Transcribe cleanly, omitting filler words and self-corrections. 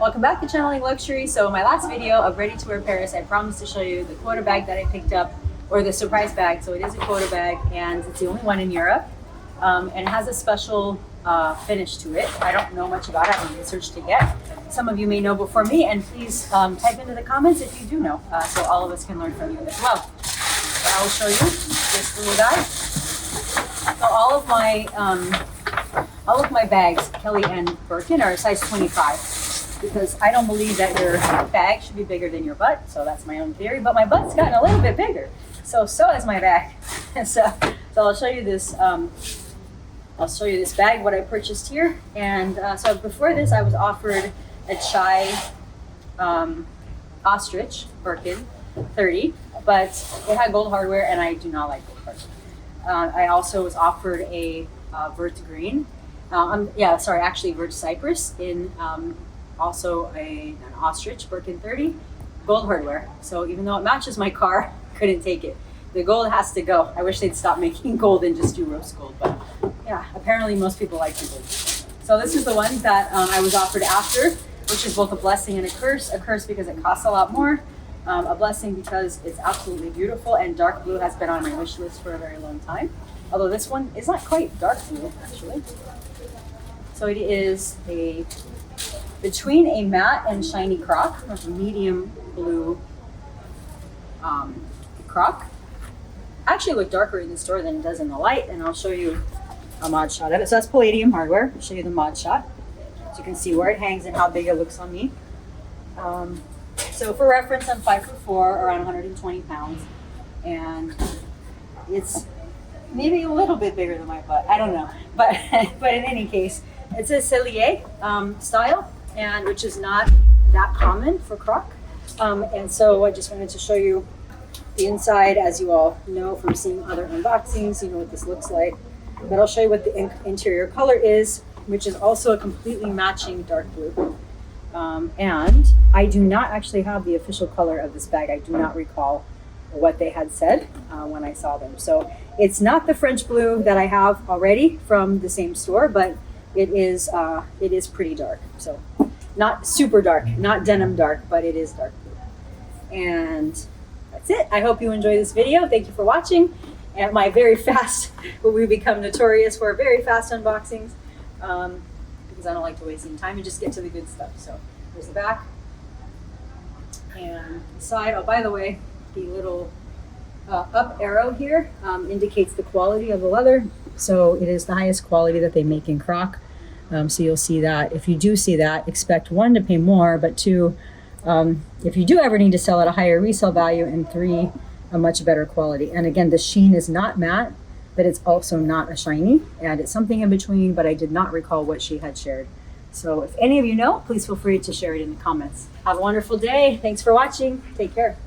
Welcome back to Channeling Luxury. So in my last video of Ready to Wear Paris, I promised to show you the quota bag that I picked up, or the surprise bag. So it is a quota bag and it's the only one in Europe. And it has a special finish to it. I don't know much about it, I haven't researched it yet. Some of you may know before me, and please type into the comments if you do know, so all of us can learn from you as well. So I will show you this little guy. So all of my bags, Kelly and Birkin, are a size 25 because I don't believe that your bag should be bigger than your butt. So that's my own theory, but my butt's gotten a little bit bigger. So has my bag. So I'll show you this. I'll show you this bag, what I purchased here. And so before this, I was offered a chai ostrich Birkin 30, but it had gold hardware, and I do not like gold hardware. I also was offered a Vert Green. Vert Cypress in also an ostrich Birkin 30, gold hardware. So even though it matches my car, couldn't take it. The gold has to go. I wish they'd stop making gold and just do rose gold, but yeah, apparently most people like the gold. So this is the one that I was offered after, which is both a blessing and a curse. A curse because it costs a lot more. A blessing because it's absolutely beautiful, and dark blue has been on my wish list for a very long time. Although this one is not quite dark blue, actually. So it is between a matte and shiny croc, a medium blue croc. Actually look darker in the store than it does in the light, and I'll show you a mod shot of it. So that's palladium hardware. I'll show you the mod shot so you can see where it hangs and how big it looks on me. So for reference, I'm 5'4", around 120 pounds, and it's maybe a little bit bigger than my butt. I don't know, but in any case, it's a cellier style, and which is not that common for Croc. And so I just wanted to show you the inside. As you all know from seeing other unboxings, you know what this looks like. But I'll show you what the interior color is, which is also a completely matching dark blue. And I do not actually have the official color of this bag. I do not recall what they had said when I saw them. So it's not the French blue that I have already from the same store, but it is pretty dark. So not super dark, not denim dark, but it is dark blue. And that's it. I hope you enjoy this video. Thank you for watching. And my very fast, what we become notorious for, very fast unboxings, because I don't like to waste any time and just get to the good stuff. So there's the back and the side. Oh, by the way, the little up arrow here indicates the quality of the leather. So it is the highest quality that they make in Croc. So you'll see that. If you do see that, expect 1, to pay more, but 2, if you do ever need to sell at a higher resale value, and 3, a much better quality. And again, the sheen is not matte, but it's also not a shiny, and it's something in between, but I did not recall what she had shared. So if any of you know, please feel free to share it in the comments. Have a wonderful day. Thanks for watching. Take care.